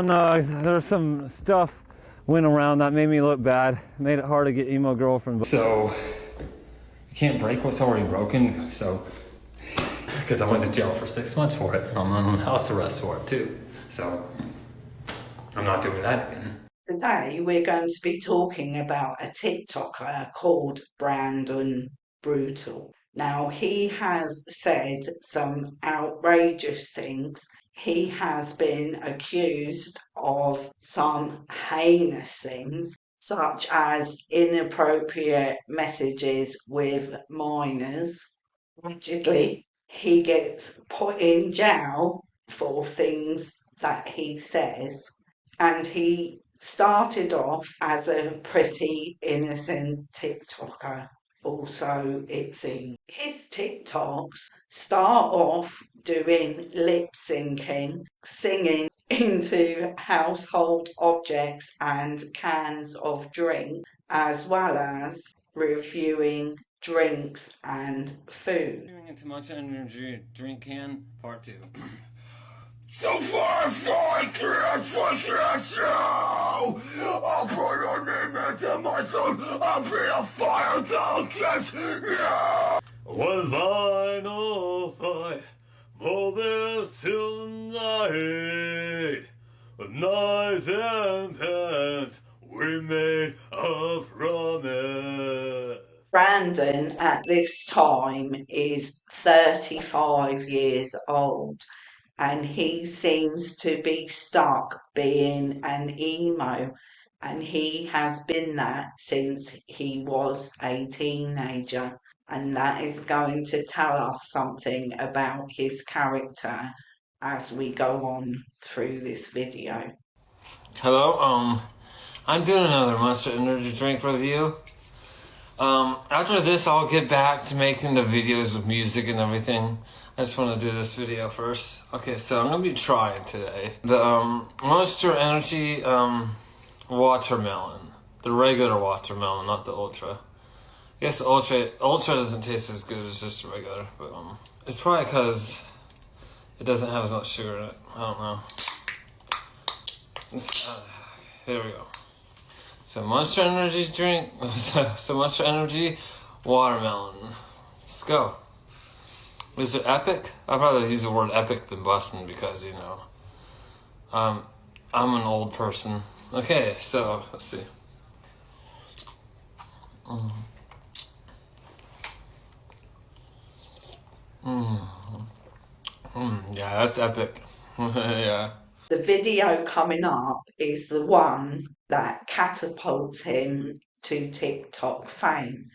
There's some stuff went around that made me look bad. Made it hard to get emo girlfriend. So you can't break what's already broken. So because I went to jail for 6 months for it, and I'm on house arrest for it too. So I'm not doing that again. Today we're going to be talking about a TikToker called Brandon Brootal. Now he has said some outrageous things. He has been accused of some heinous things, such as inappropriate messages with minors. Allegedly, he gets put in jail for things that he says, and he started off as a pretty innocent TikToker. Also, it seems his TikToks start off doing lip syncing, singing into household objects and cans of drink, as well as reviewing drinks and food. Doing into much energy drink can part 2. So far, I can't show. I'll put your name into my soul. I'll be a fire that gets you. One final fight, moments till night. With knives and pens, we made a promise. Brandon at this time is 35 years old, and he seems to be stuck being an emo, and he has been that since he was a teenager, and that is going to tell us something about his character as we go on through this video. Hello, I'm doing another Monster Energy drink review. After this, I'll get back to making the videos with music and everything. I just want to do this video first. Okay, so I'm gonna be trying today the Monster Energy watermelon, the regular watermelon, not the ultra. I guess the ultra doesn't taste as good as just regular, but it's probably because it doesn't have as much sugar in it. I don't know. Here we go. So Monster Energy drink, so Monster Energy watermelon. Let's go. Is it epic? I'd rather use the word epic than bustin' because, you know, I'm an old person. Okay, so let's see. Yeah, that's epic. Yeah. The video coming up is the one that catapults him to TikTok fame,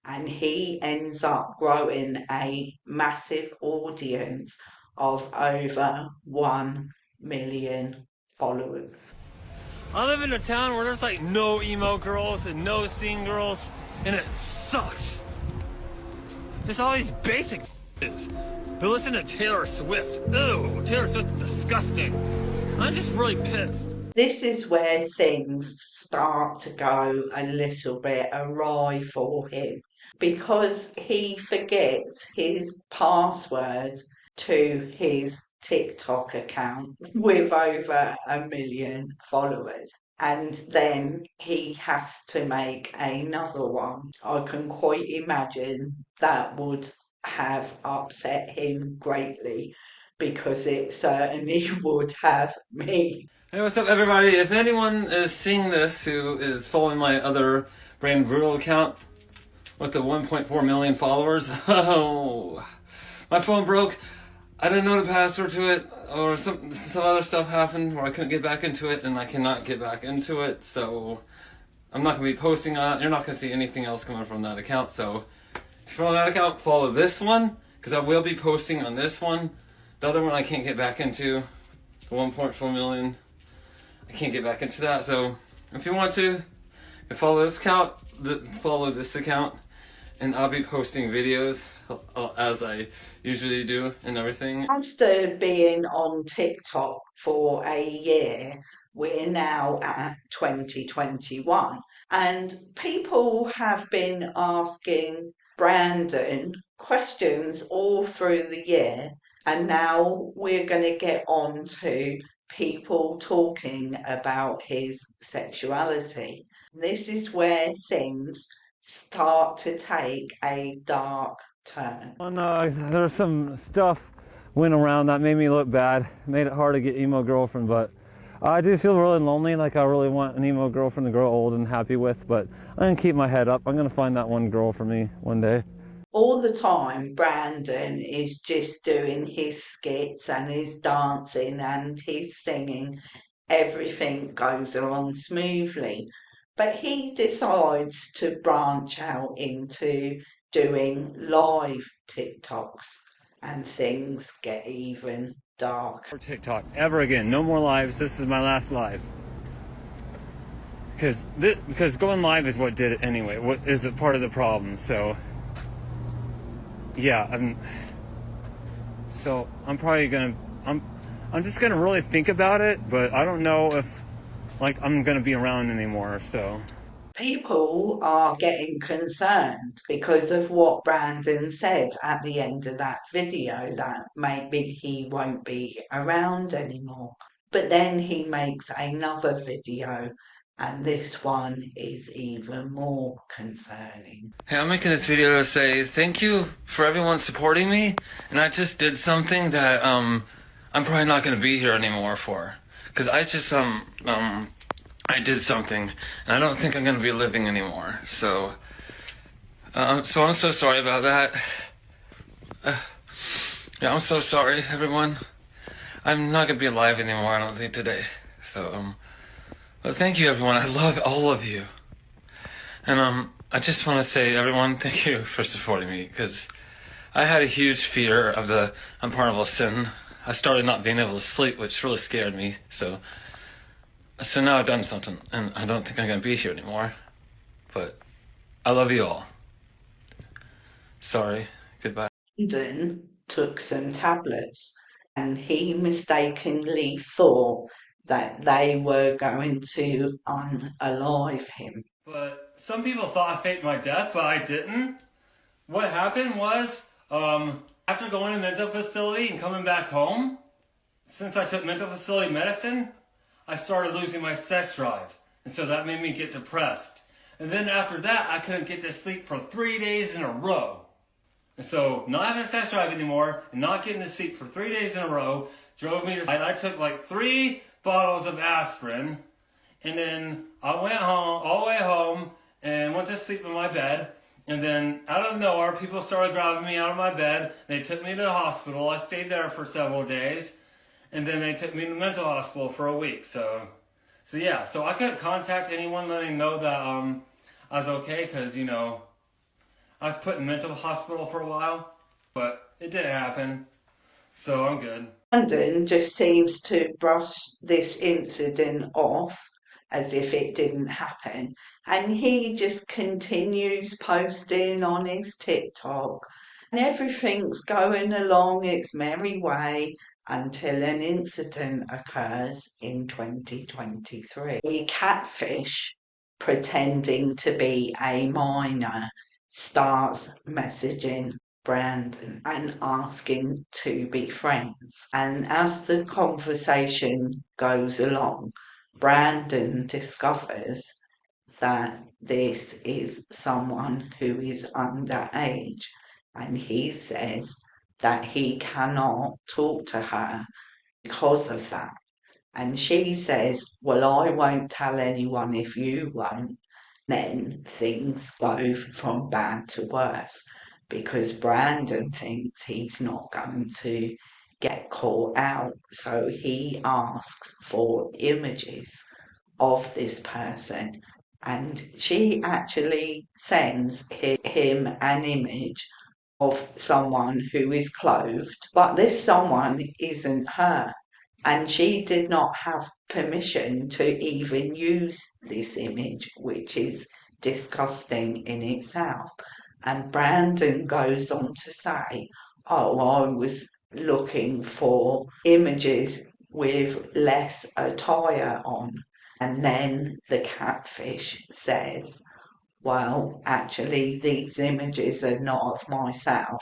and he ends up growing a massive audience of over 1 million followers. I live in a town where there's like no emo girls and no scene girls, and it sucks. There's all these basic bitches who listen to Taylor Swift. Ew, Taylor Swift's disgusting. I'm just really pissed. This is where things start to go a little bit awry for him, because he forgets his password to his TikTok account with over 1 million followers. And then he has to make another one. I can quite imagine that would have upset him greatly, because it certainly would have me. Hey, what's up, everybody? If anyone is seeing this who is following my other Brand Brootal account with the 1.4 million followers, oh, my phone broke. I didn't know the password to it, or some other stuff happened where I couldn't get back into it, and I cannot get back into it, so I'm not going to be posting on it. You're not going to see anything else coming from that account, so if you follow that account, follow this one, because I will be posting on this one. The other one I can't get back into, the 1.4 million. I can't get back into that, so if you want to, you follow this account, follow this account, and I'll be posting videos as I usually do and everything. After being on TikTok for a year, we're now at 2021, and people have been asking Brandon questions all through the year, and now we're going to get on to people talking about his sexuality. This is where things start to take a dark turn. There's some stuff went around that made me look bad, made it hard to get emo girlfriend, but I do feel really lonely, like I really want an emo girlfriend to grow old and happy with, but I'm gonna keep my head up. I'm gonna find that one girl for me one day. All the time, Brandon is just doing his skits and his dancing and his singing. Everything goes along smoothly. But he decides to branch out into doing live TikToks, and things get even darker. TikTok ever again. No more lives. This is my last live. Because going live is what did it anyway. What is a part of the problem? So yeah, I'm probably gonna I'm just gonna really think about it, but I don't know if like I'm gonna be around anymore. So People are getting concerned because of what Brandon said at the end of that video, that maybe he won't be around anymore. But then he makes another video, and this one is even more concerning. hey, I'm making this video to say thank you for everyone supporting me, and I just did something that I'm probably not gonna be here anymore for, because I just I did something, and I don't think I'm gonna be living anymore. So I'm so sorry about that. Yeah, I'm so sorry, everyone. I'm not gonna be alive anymore, I don't think, today. So but thank you, everyone. I love all of you, and I just want to say, everyone, thank you for supporting me, because I had a huge fear of the unpardonable sin. I started not being able to sleep, which really scared me. So now I've done something, and I don't think I'm gonna be here anymore. But I love you all. Sorry. Goodbye. Brandon took some tablets, and he mistakenly thought that they were going to unalive him. But some people thought I faked my death, but I didn't. What happened was, after going to mental facility and coming back home, since I took mental facility medicine, I started losing my sex drive. And so that made me get depressed. And then after that, I couldn't get to sleep for 3 days in a row. And so not having a sex drive anymore and not getting to sleep for 3 days in a row drove me to... I took like 3 bottles of aspirin, and then I went home, all the way home, and went to sleep in my bed. And then out of nowhere, people started grabbing me out of my bed. They took me to the hospital. I stayed there for several days. And then they took me to the mental hospital for a week. So yeah, so I couldn't contact anyone letting know that I was okay, because, you know, I was put in mental hospital for a while, but it didn't happen. So I'm good. Brandon just seems to brush this incident off as if it didn't happen, and he just continues posting on his TikTok, and everything's going along its merry way until an incident occurs in 2023. A catfish, pretending to be a minor, starts messaging Brandon and asking to be friends. And as the conversation goes along, Brandon discovers that this is someone who is underage, and he says that he cannot talk to her because of that. And she says, well, I won't tell anyone if you won't. Then things go from bad to worse, because Brandon thinks he's not going to get caught out. So he asks for images of this person, and she actually sends him an image of someone who is clothed, but this someone isn't her, and she did not have permission to even use this image, which is disgusting in itself. And Brandon goes on to say, oh, I was looking for images with less attire on. And then the catfish says, well, actually, these images are not of myself.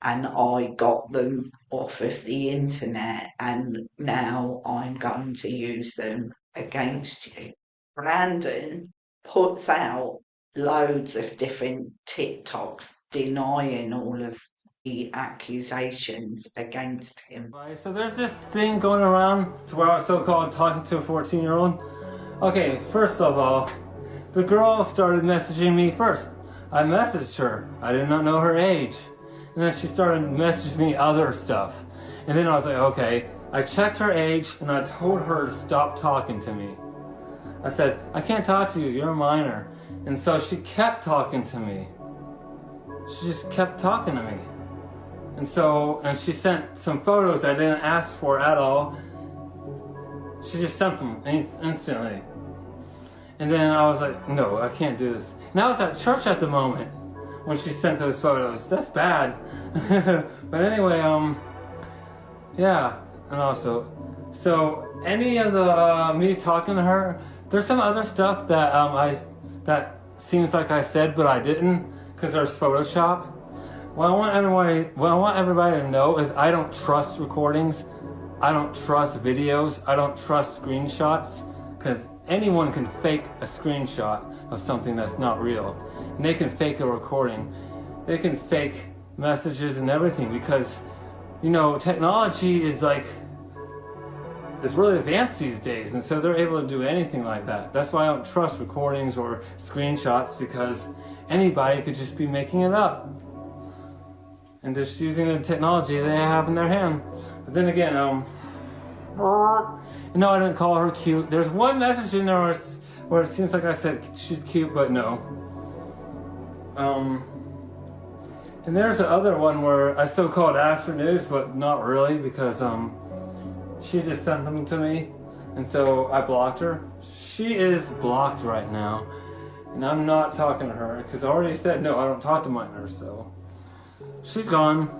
and I got them off of the internet, and now I'm going to use them against you. Brandon puts out loads of different TikToks denying all of the accusations against him. Right, so there's this thing going around to where I was so-called talking to a 14-year-old. Okay, first of all, the girl started messaging me first. I messaged her. I did not know her age. And then she started messaging me other stuff. And then I was like, okay. I checked her age and I told her to stop talking to me. I said, I can't talk to you, you're a minor. And so she kept talking to me. She just kept talking to me. And she sent some photos I didn't ask for at all. She just sent them instantly. And then I was like, no, I can't do this. And I was at church at the moment when she sent those photos. That's bad. But anyway, yeah. And also, so any of the me talking to her, there's some other stuff that that seems like I said, but I didn't, because there's Photoshop. What I want everybody to know is I don't trust recordings. I don't trust videos. I don't trust screenshots, because anyone can fake a screenshot of something that's not real. And they can fake a recording. They can fake messages and everything, because, you know, technology is really advanced these days, and so they're able to do anything like that. That's why I don't trust recordings or screenshots, because anybody could just be making it up and just using the technology they have in their hand. But then again, no, I didn't call her cute. There's one message in there where it seems like I said she's cute, but no. And there's the other one where I so-called asked for news, but not really, because she just sent them to me, and so I blocked her. She is blocked right now, and I'm not talking to her, because I already said no, I don't talk to minors, so she's gone.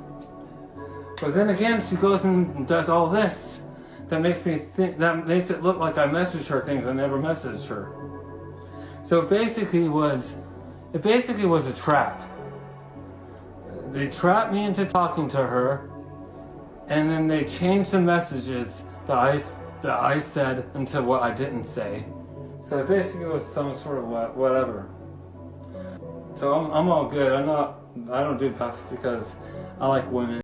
But then again, she goes and does all this. That makes it look like I messaged her things I never messaged her. So it basically was a trap. They trapped me into talking to her, and then they changed the messages that I said into what I didn't say. So it basically was some sort of whatever. So I'm all good. I don't do puff because I like women.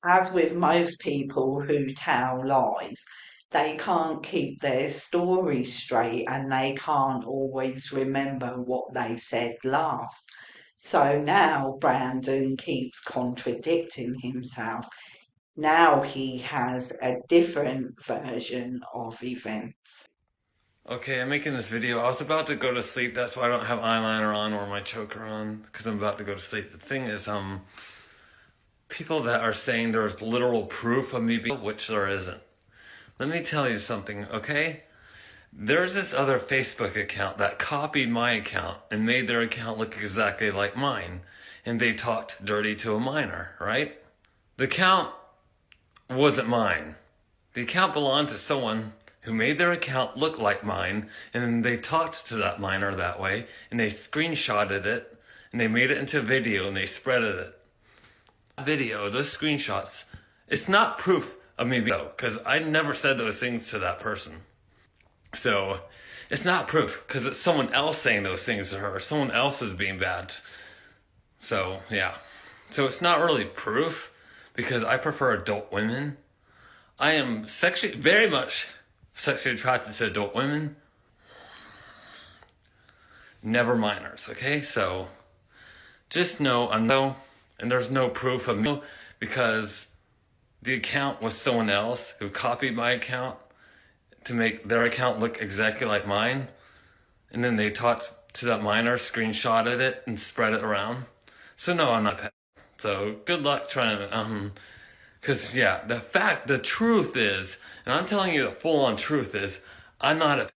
As with most people who tell lies, they can't keep their story straight, and they can't always remember what they said last. So now Brandon keeps contradicting himself. Now he has a different version of events. Okay, I'm making this video. I was about to go to sleep. That's why I don't have eyeliner on or my choker on, because I'm about to go to sleep. The thing is, people that are saying there's literal proof of me being, which there isn't. Let me tell you something, okay? There's this other Facebook account that copied my account and made their account look exactly like mine. And they talked dirty to a minor, right? The account wasn't mine. The account belonged to someone who made their account look like mine, and then they talked to that minor that way, and they screenshotted it, and they made it into a video, and they spreaded it. Video, those screenshots, it's not proof of me, because I never said those things to that person. So it's not proof, because it's someone else saying those things to her. Someone else was being bad. So yeah, so it's not really proof, because I prefer adult women. I am very much sexually attracted to adult women, never minors. Okay, so just know and there's no proof of me, because the account was someone else who copied my account to make their account look exactly like mine. And then they talked to that minor, screenshotted it, and spread it around. So no, I'm not. So good luck trying to, because yeah, the truth is, and I'm telling you the full-on truth is, I'm not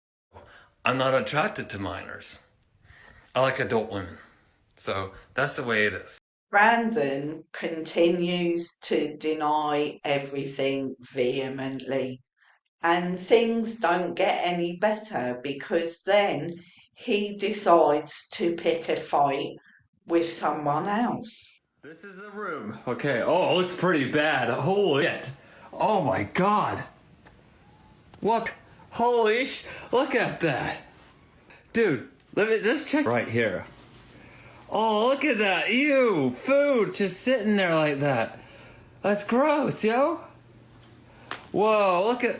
attracted to minors. I like adult women. So that's the way it is. Brandon continues to deny everything vehemently, and things don't get any better, because then he decides to pick a fight with someone else. This is the room. Okay, oh, it looks pretty bad. Holy shit. Oh my god. Look, holy look at that. Dude, let's check right here. Oh, look at that. Ew, food just sitting there like that. That's gross, yo. Whoa, look at,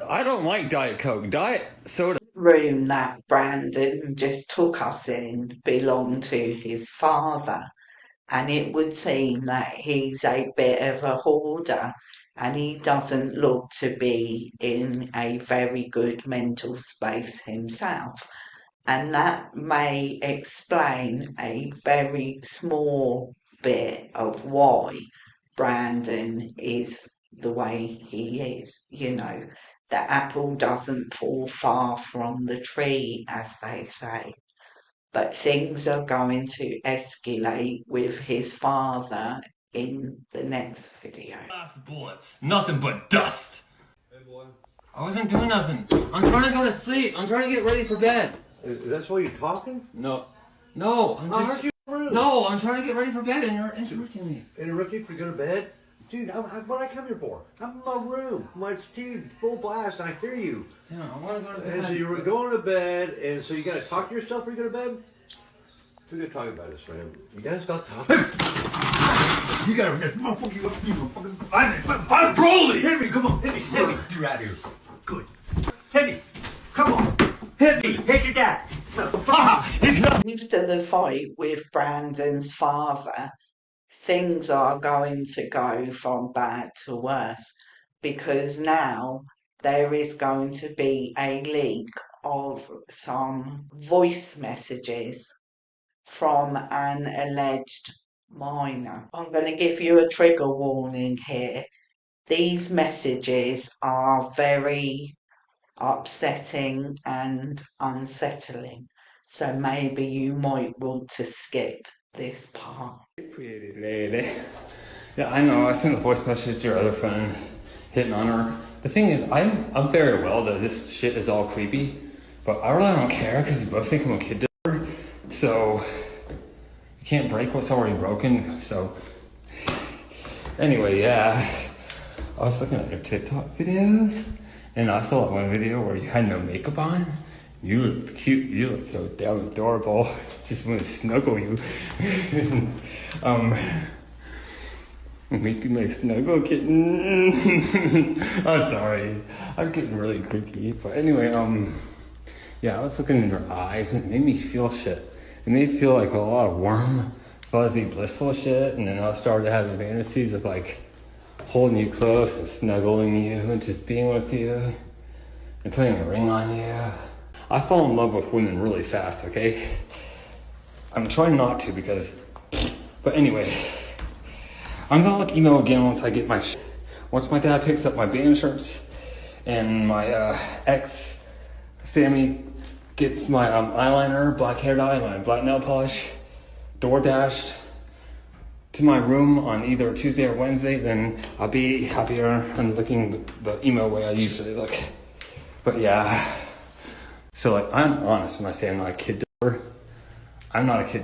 I don't like Diet Coke. Diet soda. Room that Brandon just took us in belonged to his father, and it would seem that he's a bit of a hoarder and he doesn't look to be in a very good mental space himself. And that may explain a very small bit of why Brandon is the way he is. You know, the apple doesn't fall far from the tree, as they say. But things are going to escalate with his father in the next video. Last bullets. Nothing but dust. Hey boy. I wasn't doing nothing. I'm trying to go to sleep. I'm trying to get ready for bed. That's why you're talking? No, I'm I just... heard you rude. No, I'm trying to get ready for bed and you're interrupting me. Interrupt you for go to bed? Dude, what I come here for? I'm in my room. My TV full blast and I hear you. Yeah, I want to go to bed. And so you were going to bed, and so you gotta talk to yourself before you go to bed? We're gonna talk about this, man. You gotta stop talking. You gotta motherfucker, you motherfucker. I'm Broly! Hit me, come on, hit me. You're out of here. Good. Hit me. Come on. Hit me. Hit your dad. After the fight with Brandon's father, things are going to go from bad to worse, because now there is going to be a leak of some voice messages from an alleged minor. I'm going to give you a trigger warning here. These messages are very upsetting and unsettling, so maybe you might want to skip this part. Pretty lady. Yeah, I know. I sent a voice message to your other friend, hitting on her. The thing is, I'm very well that this shit is all creepy, but I really don't care because you both think I'm a kid dipper. So you can't break what's already broken. So anyway, yeah, I was looking at your TikTok videos, and I saw one video where you had no makeup on. You looked cute. You looked so damn adorable. Just want to snuggle you. Make you my snuggle kitten. I'm sorry. I'm getting really creepy. But anyway, yeah, I was looking in your eyes and it made me feel shit. It made me feel like a lot of warm, fuzzy, blissful shit. And then I started having fantasies of like holding you close and snuggling you and just being with you and putting a ring on you. I fall in love with women really fast, okay? I'm trying not to because, but anyway, I'm gonna look emo again once I get my once my dad picks up my band shirts and my ex, Sammy, gets my eyeliner, black hair dye, my black nail polish, door dashed to my room on either Tuesday or Wednesday, then I'll be happier and looking the emo way I usually look. But yeah. So like, I'm honest when I say I'm not a kid dipper. I'm not a kid.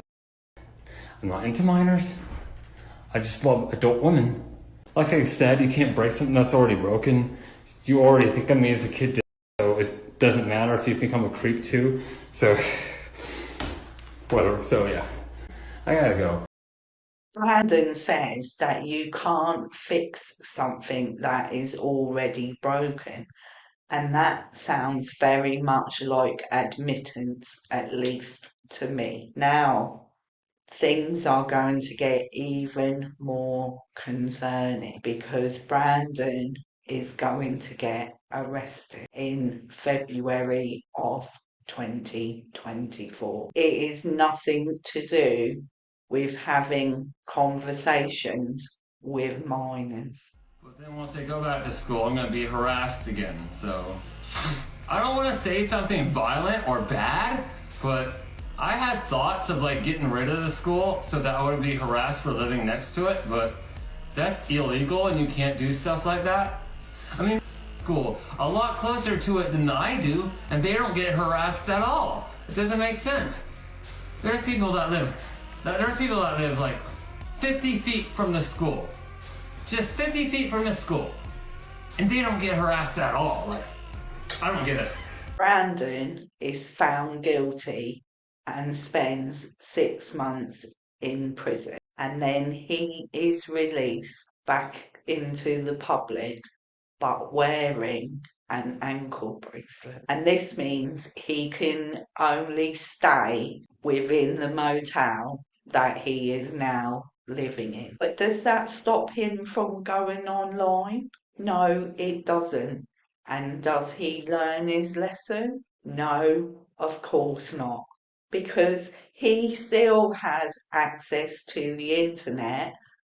I'm not into minors. I just love adult women. Like I said, you can't break something that's already broken. You already think of me as a kid dipper, so it doesn't matter if you think I'm a creep too. So, whatever. So yeah, I gotta go. Brandon says that you can't fix something that is already broken. And that sounds very much like admittance, at least to me. Now, things are going to get even more concerning because Brandon is going to get arrested in February of 2024. It is nothing to do with having conversations with minors. But then once they go back to school, I'm gonna be harassed again, so... I don't wanna say something violent or bad, but I had thoughts of like getting rid of the school so that I wouldn't be harassed for living next to it, but that's illegal and you can't do stuff like that. I mean, school a lot closer to it than I do, and they don't get harassed at all. It doesn't make sense. There's people that live like 50 feet from the school. Just 50 feet from the school. And they don't get harassed at all. Like, I don't get it. Brandon is found guilty and spends 6 months in prison. And then he is released back into the public, but wearing an ankle bracelet. And this means he can only stay within the motel that he is now living in. But does that stop him from going online? No, it doesn't. And does he learn his lesson? No, of course not. Because he still has access to the internet,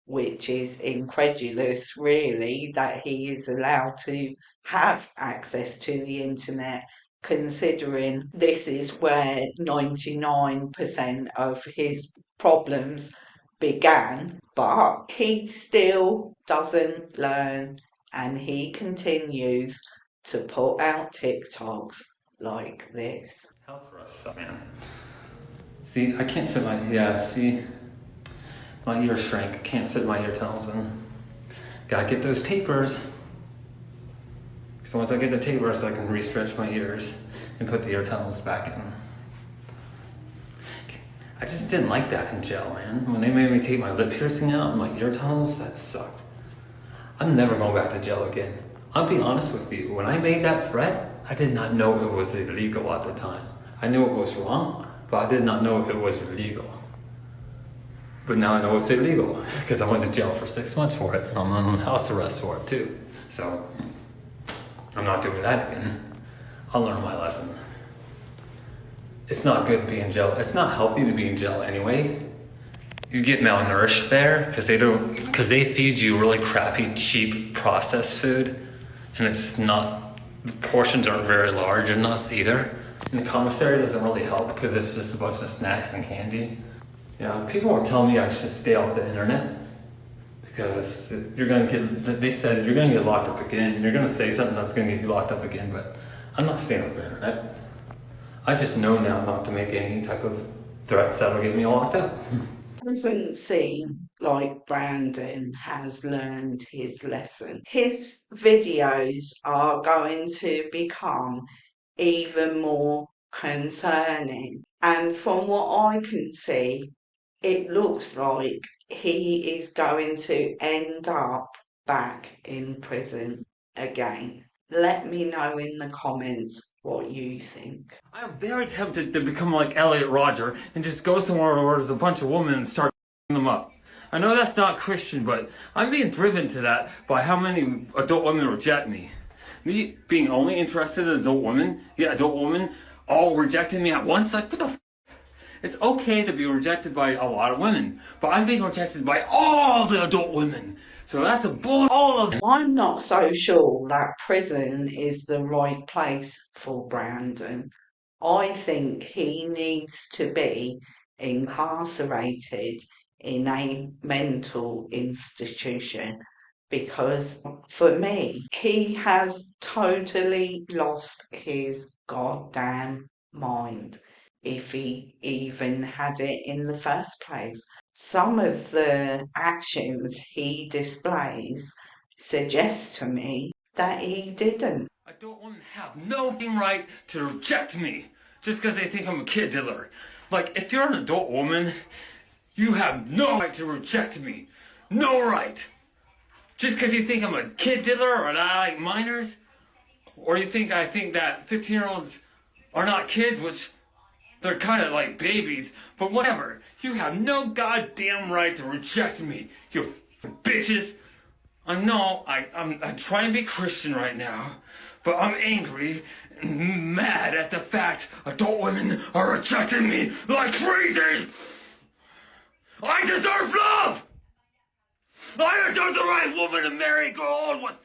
which is incredulous, really, that he is allowed to have access to the internet, considering this is where 99% of his problems began. But he still doesn't learn, and he continues to put out TikToks like this. House arrest, man. See, I can't fit see, my ears shrank. I can't fit my ear tunnels in. Gotta get those tapers. So once I get the tapers, I can re-stretch my ears and put the ear tunnels back in. I just didn't like that in jail, man. When they made me take my lip piercing out and my ear tunnels, that sucked. I'm never going back to jail again. I'll be honest with you, when I made that threat, I did not know it was illegal at the time. I knew it was wrong, but I did not know it was illegal. But now I know it's illegal, because I went to jail for 6 months for it, and I'm on house arrest for it too. So, I'm not doing that again. I'll learn my lesson. It's not good to be in jail. It's not healthy to be in jail anyway. You get malnourished there because they feed you really crappy, cheap, processed food, and the portions aren't very large enough either. And the commissary doesn't really help because it's just a bunch of snacks and candy. People were telling me I should stay off the internet because they said you're gonna get locked up again. You're gonna say something that's gonna get you locked up again, but I'm not staying off the internet. I just know now not to make any type of threats that'll get me locked up. Doesn't seem like Brandon has learned his lesson. His videos are going to become even more concerning. And from what I can see, it looks like he is going to end up back in prison again. Let me know in the comments what you think. I am very tempted to become like Elliot Rodger and just go somewhere where there's a bunch of women and start them up. I know that's not Christian, but I'm being driven to that by how many adult women reject me. Me being only interested in adult women, yet adult women all rejecting me at once? Like, what the f***? It's okay to be rejected by a lot of women, but I'm being rejected by all the adult women. So that's a bull. All of them. I'm not so sure that prison is the right place for Brandon. I think he needs to be incarcerated in a mental institution, because for me, he has totally lost his goddamn mind, if he even had it in the first place. Some of the actions he displays suggest to me that he didn't. Adult women have no fucking right to reject me just because they think I'm a kid dealer. Like, if you're an adult woman, you have no right to reject me. No right. Just because you think I'm a kid dealer or that I like minors, or you think I think that 15-year-olds are not kids, which they're kind of like babies, but whatever. You have no goddamn right to reject me, you bitches. I know I'm trying to be Christian right now, but I'm angry and mad at the fact adult women are rejecting me like crazy. I deserve love. I deserve the right woman to marry, go on with.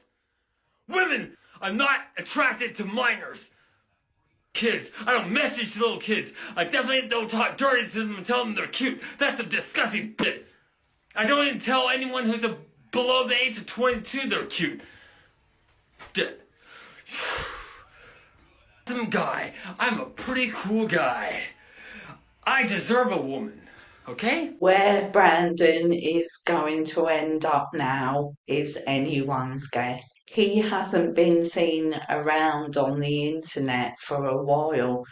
Women, I'm not attracted to minors. Kids, I don't message little kids. I definitely don't talk dirty to them and tell them they're cute. That's a disgusting bit. I don't even tell anyone who's below the age of 22 they're cute. Some guy. I'm a pretty cool guy. I deserve a woman. Okay? Where Brandon is going to end up now is anyone's guess. He hasn't been seen around on the internet for a while,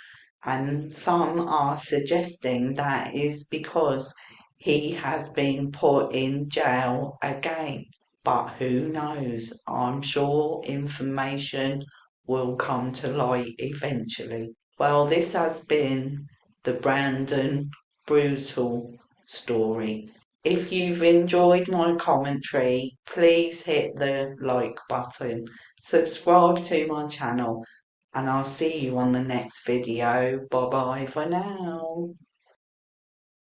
and some are suggesting that is because he has been put in jail again. But who knows? I'm sure information will come to light eventually. Well, this has been the Brandon Brootal story. If you've enjoyed my commentary, please hit the like button, subscribe to my channel, and I'll see you on the next video. Bye bye for now.